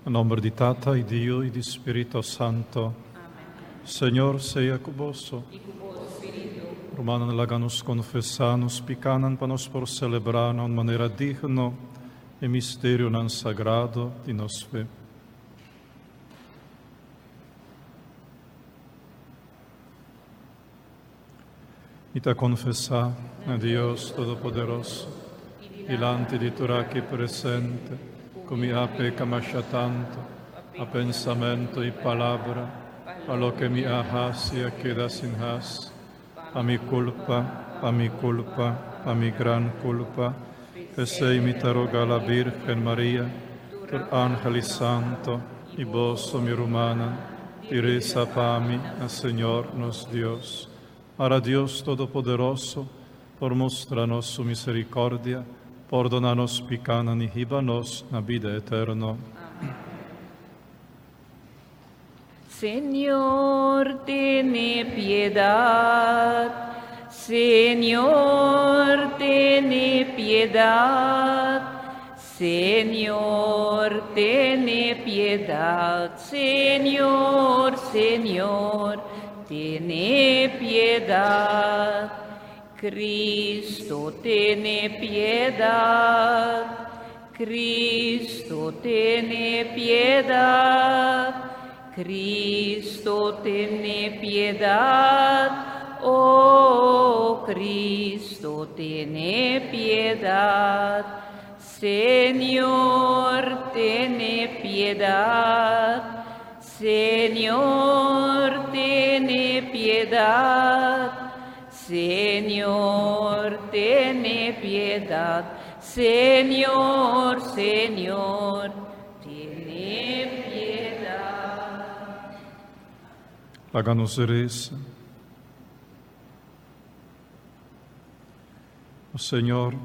En nombre de Tata y Dio y de Espíritu Santo. Amen. Señor sea cuboso. Y cubo spiritu. Romanan laganus confessanus, picanan panos por celebrano in maniera digno e misterio non sagrado di nos fe. Y te confesa a Dios Todopoderoso, delante di tu aquí presente, come a pecamascia tanto, a pensamento y palabra, a lo que mi ajas y a queda sin has, a mi culpa, a mi culpa, a mi gran culpa, que se imita roga la Virgen María, por ángeles santo, y vos, mi rumana, y reza para mí, a Señor nos Dios. Ahora Dios Todopoderoso, por mostrarnos su misericordia, perdonarnos picanan y híbanos na vida eterna. Señor, tiene piedad. Señor, tiene piedad. Señor, tiene piedad. Señor, Señor, tiene piedad. Cristo, tiene piedad. Cristo, tiene piedad. Cristo, tiene piedad. Oh, Cristo, tiene piedad. Señor, tiene piedad. Señor, tiene piedad. Señor, tiene piedad. Señor, Señor, tiene piedad. Háganos reza. O Señor,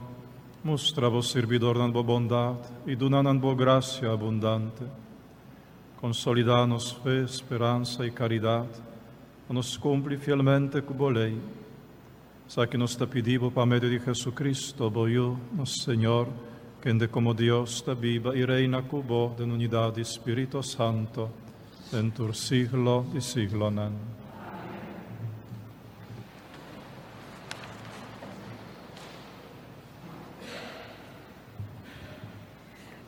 mostra vos servidor na boa bondade e dona na boa graça abundante. Consolida-nos fé, esperança e caridade, a nos cumpre fielmente com a lei. Sa que nos te pedimos por medio de Jesucristo, voyo, nosso Senhor, que ande como Deus te viva e reina com vos en unidade de Espírito Santo, ventur siglo e siglo. Amen.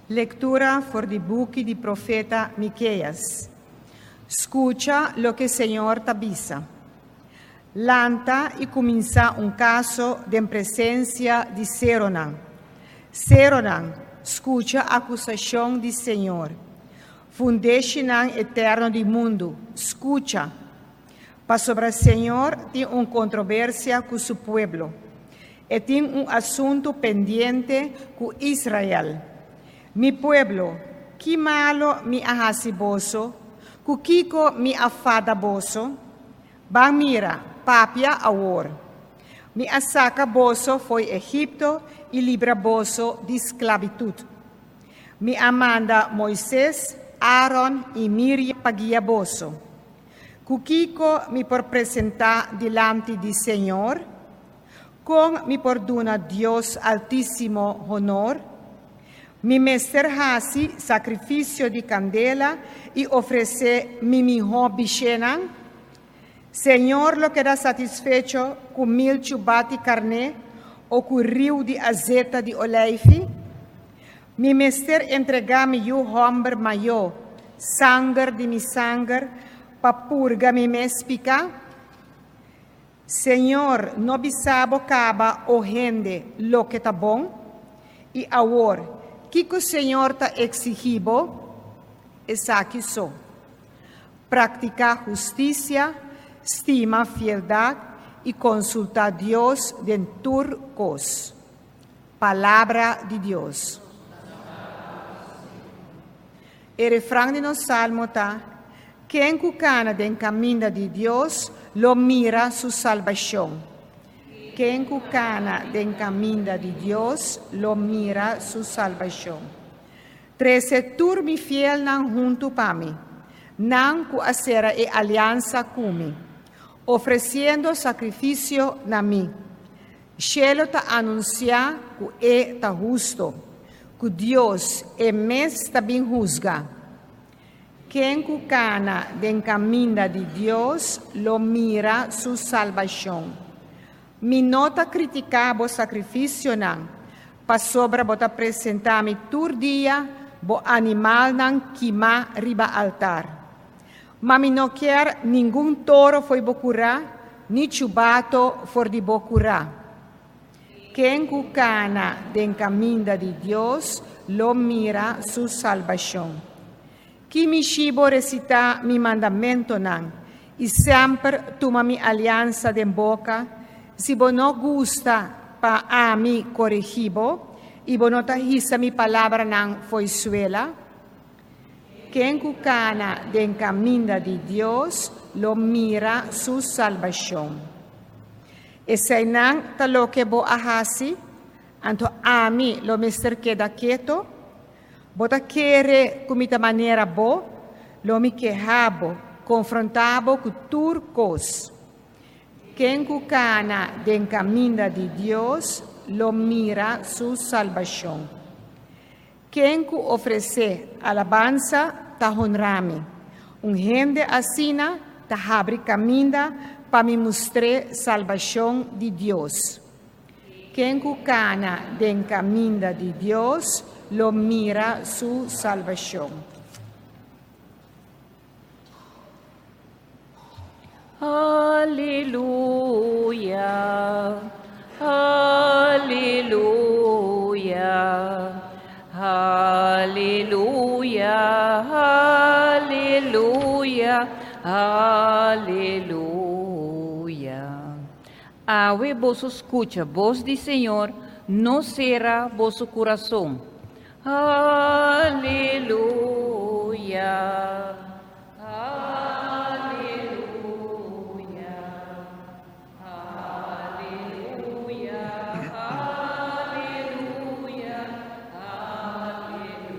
Lectura for di buchi di profeta Miqueias. Escucha lo que Señor te avisa. Lanta y comienza un caso de en presencia de Seronan. Seronan, escucha acusación del Señor. Fundeshinan eterno del mundo, escucha. Pa sobre el Señor tiene una controversia con su pueblo. Y tiene un asunto pendiente con Israel. Mi pueblo, que malo mi ahasi boso, kukiko mi afada boso, bang mira, papia awor. Mi asaka boso foi Egipto e libra boso de esclavitud. Mi amanda Moisés, Aaron e Miriam pagia boso. Kukiko mi por presentar delante di Senhor, com mi por dona Dios altíssimo honor, mi mester hasi sacrifício de candela e oferecer mi mejor bichenan. Senhor, lo queda satisfecho com 1000 chubati carne ou com rio de azeite de oleive. Mi mester entregar mi yu hombre maior, sangue de mi sangue, pa purga mi mespica. Senhor, no bisabo caba o rende lo que tá bom. E agora, que o Senhor está exigindo, essa aqui sou. Praticar justiça, estima fieldade e consultar Deus em turcos. Palavra de Deus. O refrão de nosso salmo está: quem cucana den caminho de Deus, lo mira su salvação. Quem cucana den caminho de Deus, lo mira su salvação. Trece turmi fiel nan junto para mim, nan cu acera e aliança comigo, oferecendo sacrifício na mim. Chelo ta anunciar que é ta justo, que Deus é mes ta bem juzga. Quien cucana den camino de Dios lo mira su salvación. Mi nota criticar bo sacrificio nan, pa sobra bota apresentar mi tur dia bo animal nan quima riba altar. Ma mi no quer ningún toro foi bo curá, ni chubato for di bo curá. Quien cucana den camino de Dios lo mira su salvación. Chi mi scibo recita mi mandamento nan, e sempre tuma mi alianza den boca, si bo no gusta pa a mi corregibo, e bo no tahisa mi palabra nan foi suela, quien cucana den camino de Dios lo mira su salvación. E se nan talo que bo ahasi, anto a mi lo mister queda quieto, bota querer comida maneira bo, lo mi quejabo, confrontabo com turcos. Quem cucana den camino de Dios, lo mira su salvación. Quem cu ofrece alabanza, ta honrame. Gente assina, ta abre caminho para me mostrar salvação de Deus. Quem cucana den camino de Deus, lo mira su salvación. Aleluya, aleluya, aleluya, aleluya, aleluya. Ave vos escucha, voz del Señor, no será vosso corazón. Aleluya, aleluya, aleluya, aleluya, aleluya.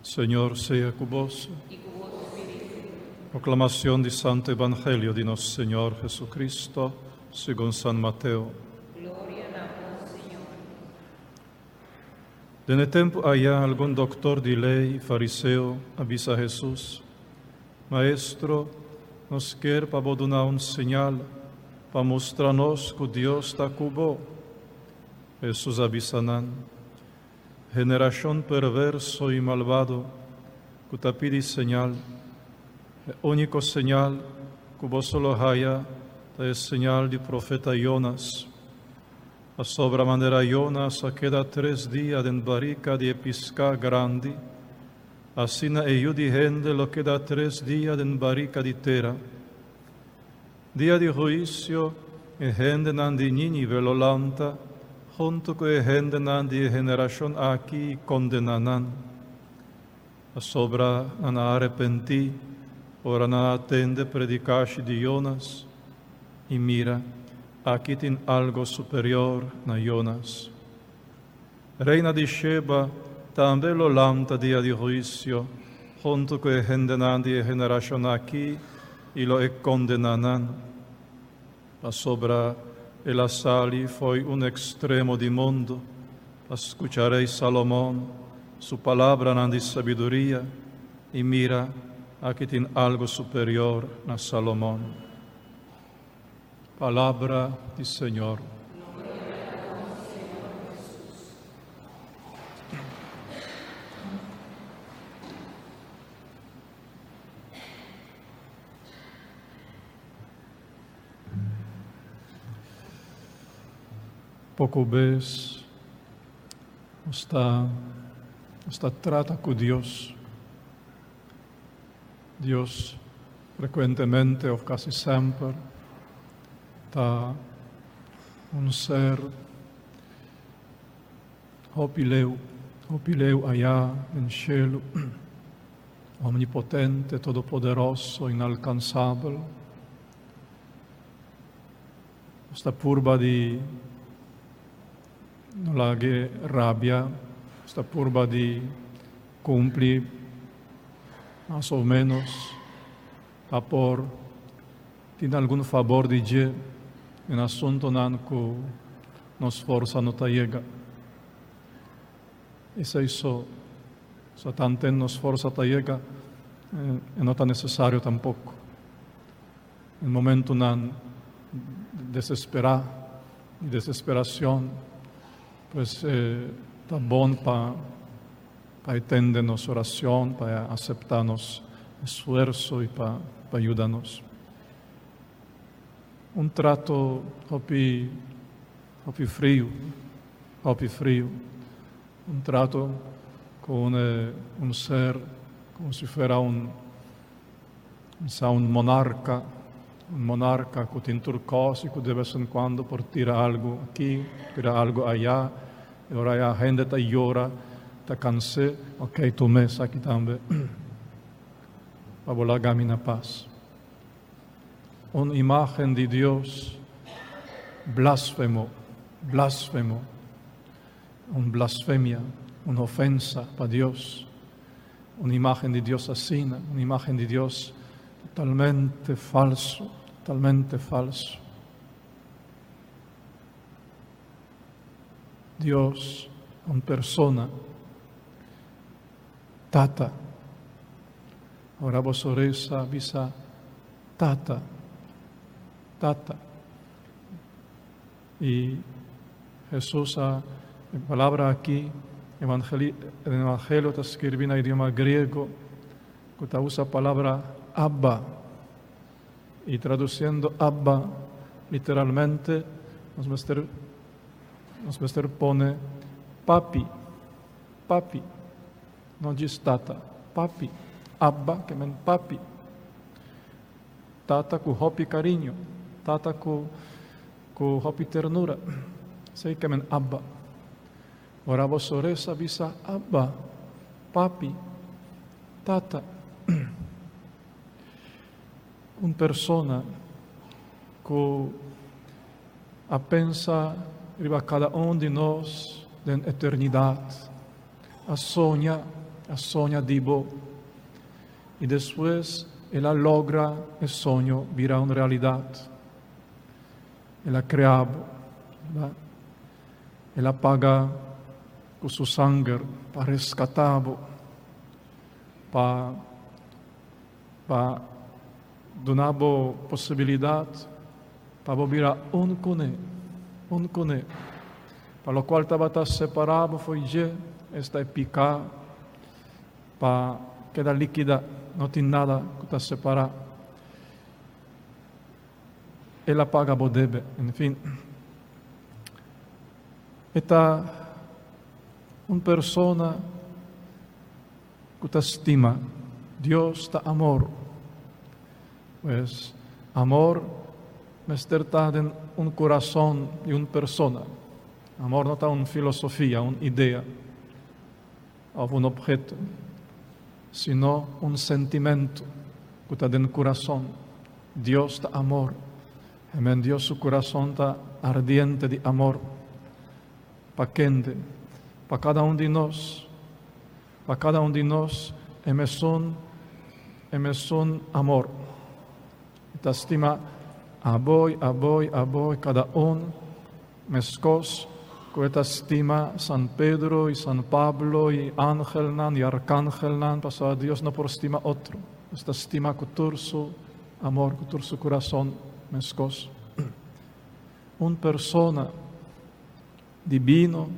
Señor sea con vos. Proclamación del Santo Evangelio de nuestro Señor Jesucristo, según San Mateo. En el tiempo allá algún doctor de ley, fariseo, avisa a Jesús: Maestro, nos quiere para dar una señal, para mostrarnos que Dios está cubo. Jesús avisanan: generación perverso y malvado, que te pide señal. El único señal que vos solo haya es señal del profeta Jonas. A sobra manera Jonas queda 3 días en barrica de pesca grande, así na eu de gente lo queda 3 días en barrica de terra. Día de juicio, e gente nan de Nínive lo lanta, junto con gente nan de generación aquí condenanan. A sobra nan arrepenti, ora nan atende predicashi de Jonas, e mira, aqui tem algo superior na Jonas. Reina de Sheba também lo lanta dia de juízo, junto com a gente de geração aqui, e lo condenanan. A sobra ela sali foi extremo de mundo, escucharei Salomão, sua palavra na de sabedoria, e mira, aqui tem algo superior na Salomão. Palabra del Señor. Pouco vez está trata con Dios. Dios frecuentemente o casi sempre está un ser opileu allá en el cielo, omnipotente, todopoderoso, inalcanzable. Esta purba di non la rabbia, esta purba di cumplir más o menos a por tiene algún favor de Dios en asunto nan que nos forza no ta llega. Esa hizo Satán tennos forza taiega e non è necessario tampoco. En momento de desesperación, pues está bon para entendernos oración, para aceptarnos esfuerzo y para ayudarnos. Un trato hopi frío, un trato con un ser como si fuera un monarca que tiene turcos y que de vez en cuando por tira algo aquí, tira algo allá, y ahora ya gente te llora, te cansé, ok, tu mesa aquí también, para volar camina paz. Una imagen de Dios blasfemo, una blasfemia, una ofensa para Dios, una imagen de Dios asesina, una imagen de Dios totalmente falso. Dios, una persona, tata. Ahora vos oresa, visa, tata. Y Jesús, en palabra aquí, el Evangelio está escrito en idioma griego, que usa la palabra Abba. Y traduciendo Abba, literalmente, nos pone papi, no dice tata, papi, Abba, que men papi. Tata con hopi cariño, tata con hopi ternura, sei que men Abba. Ora vos oresa visa Abba, papi, tata. Una persona que pensa riba cada de nós en eternidad, a sonha dibo, y después ella logra el sueño vira una realidad. Ella creaba, ella paga con su sangre para rescatarlo, para dar possibilidad para virar un con él, para lo cual estaba separado, fue ya, está picado, para quedar líquida, no tiene nada que está separado. Él paga bodebe, en fin. Esta una persona que te estima, Dios está amor. Pues amor está en un corazón y una persona. Amor no está en una filosofía, una idea o un objeto, sino un sentimiento que está en el corazón. Dios está amor. En Dios su corazón está ardiente de amor. Para quien, para cada uno de nosotros, es un amor. Te estima a voi, cada uno, mescos, que te estima San Pedro y San Pablo y Ángel y Arcángel, pasó a Dios no por estima otro. Te estima con todo su amor, con todo su corazón, mescos. Una persona divino,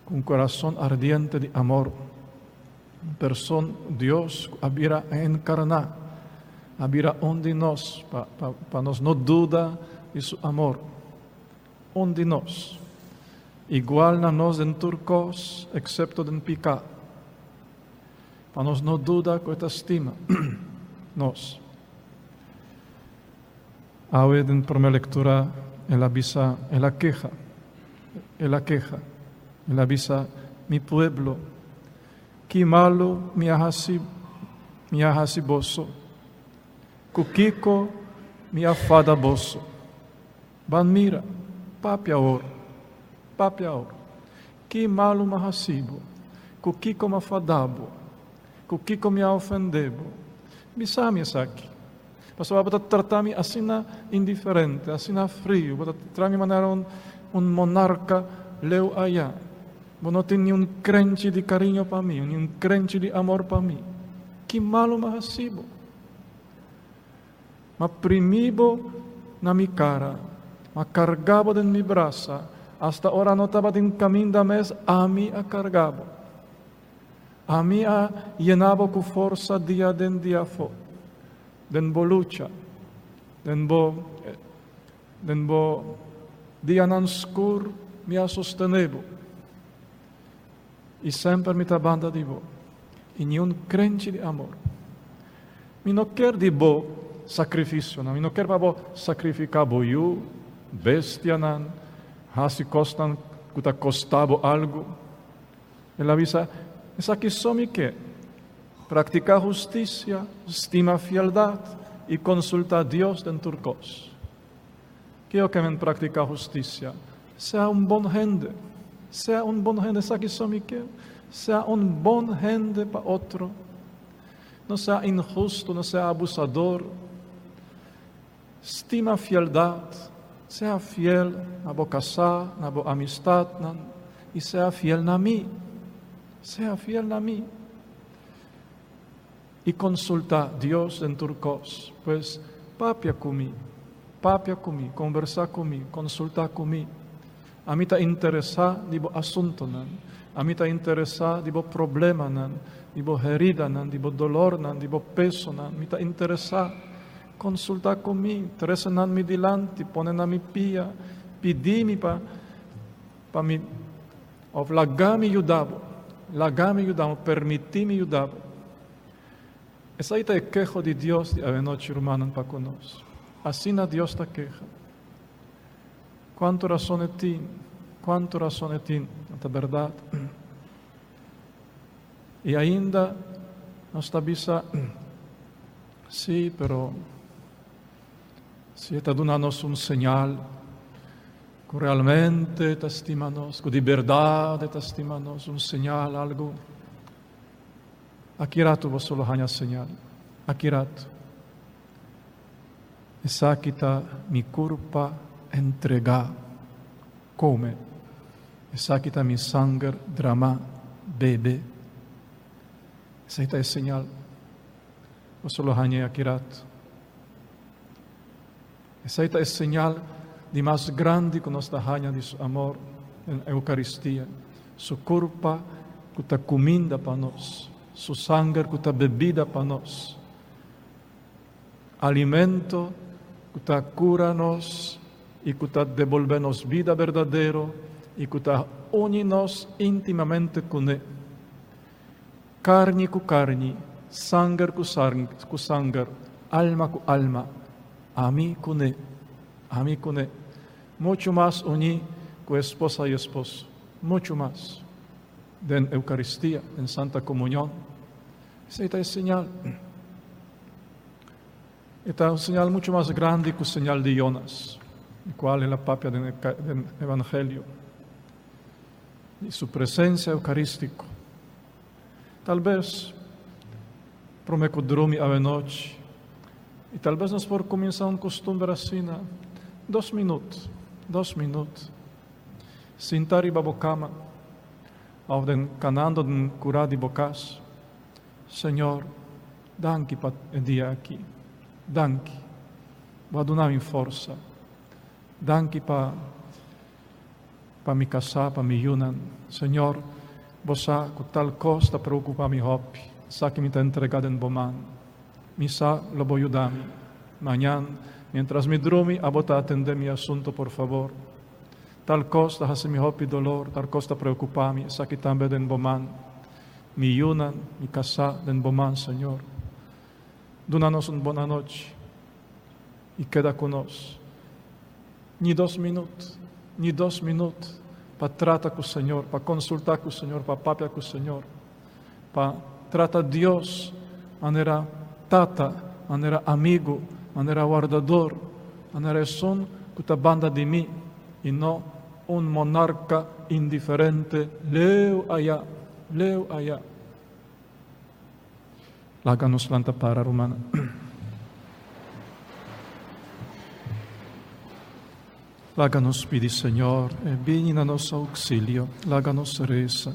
con corazón ardiente de amor. Una persona, Dios, había encarnado. Habira onde nós, para nós não duda de su amor. Onde nós. Igual na nós en turcos, excepto en picado. Para nós não duda com esta estima. Nós. Hoy en primera lectura, él queja. Él avisa, mi pueblo, que malo me hasi boso. Kukiko mi afada boso. Ban mira, papi ahora. Que malo me hasibo. Kukiko me afadabo. Kukiko me ofendebo. Bisami aqui. Pastor, para tratar-me assim indiferente, assim frio, para tratar-me maneira um monarca leu allá. Vos não tem nenhum crente de carinho para mim, nenhum crente de amor para mim. Que malo me recibo. Mas primibo na minha cara, mas cargavo de minha braça, hasta ora não estava em caminho da mesa, a mim a cargavo. A mim a llenava com força dia den dia fo. Den bo lucha, den bo dia nan scur mi a sostenevo. E sempre mi ta banda di bo. E nenhum crente de amor. Mi não quer de bo sacrifício, não. Mi não quer para bo sacrificar bo eu, bestia nan, hasi costan, cuta costavo algo. Ela avisa, essa que só me quer. Praticar justiça, estima fieldade e consultar Deus dentro de nós. Que eu quero praticar justiça. Seja bom gente. Seja bom gente, essa que só me quer. Seja bom gente para outro. Não seja injusto, não seja abusador. Estima fieldade. Seja fiel na boa casa, na boa amistade. E seja fiel na mim. Seja fiel na mim. E consultar Deus dentro de nós. Pois, papia comigo, conversar comigo, consultar comigo. A mim está interessado de bo assunto, não? A mim está interessado de bo problema, não? De bo herida, não? De bo dolor, não? De bo peso, não? A mim está interessado consultar comigo, trazer na mi dilante, pôr na mi pia, pedir-me para me, lagar-me ajudar, permitir-me ajudar. Essa aí é a queixa de Deus de a noite humana para conosco. Assim a Deus está queixa. Quanto razão é ti? É verdade. E ainda nós está bisa, sim, pero se está dando-nos sinal que realmente está estima-nos, que de verdade está estima-nos, sinal, algo. Aqui rato vos solo hanya señal. Aqui rato. Essa kita mi culpa entregar. Come. Essa kita mi sangue drama bebe. Essa é señal. Vos solo hanya aqui rato. Essa é señal de mais grande que nos dá hanya de su amor em Eucaristia. Su culpa que está comida para nós. Su sangue que está bebida para nós. Alimento que está cura-nos e que está devolver-nos vida verdadeira e que está unir-nos intimamente com Ele. Carne com carne, sangue com sangue, alma com alma, ami com Ele. Ami com Ele. Muito mais unir com esposa e esposo. Muito mais. En Eucaristia, en Santa Comunión. Esta é señal. Esta é um sinal muito mais grande que o sinal de Jonas, o qual é a papia do Evangelho. E sua presença eucarística. Talvez, prometo dormir à noite, e talvez nós por começar um costume assim, 2 minutos, sentar em a cama, ao canando de curar de bocas. Senhor, danke para o dia aqui. Danke. Vou dar em força. Danke para me casar, para me unir. Senhor, você com tal coisa preocupa me hopi. Sabe que me está entregado em bom mano. Me sabe, lo vou ajudar-me. Amanhã, mientras me dorme, a botar atender meu assunto, por favor. Tal costa hace mi hopi dolor, tal costa preocupami, sa que también den boman, mi yunan, mi casa den boman, Señor. Dúnanos una buena noche y queda con nos. Ni 2 minutos, para tratar con el Señor, para consultar con el Señor, para papiar con el Señor, para tratar a Dios, manera tata, manera amigo, manera guardador, manera son que te banda de mí y no un monarca indiferente, leo allá. Láganos lanta para romana. Laga-nos, pedi, Senhor, e vieni na nosso auxílio. Laga-nos reza.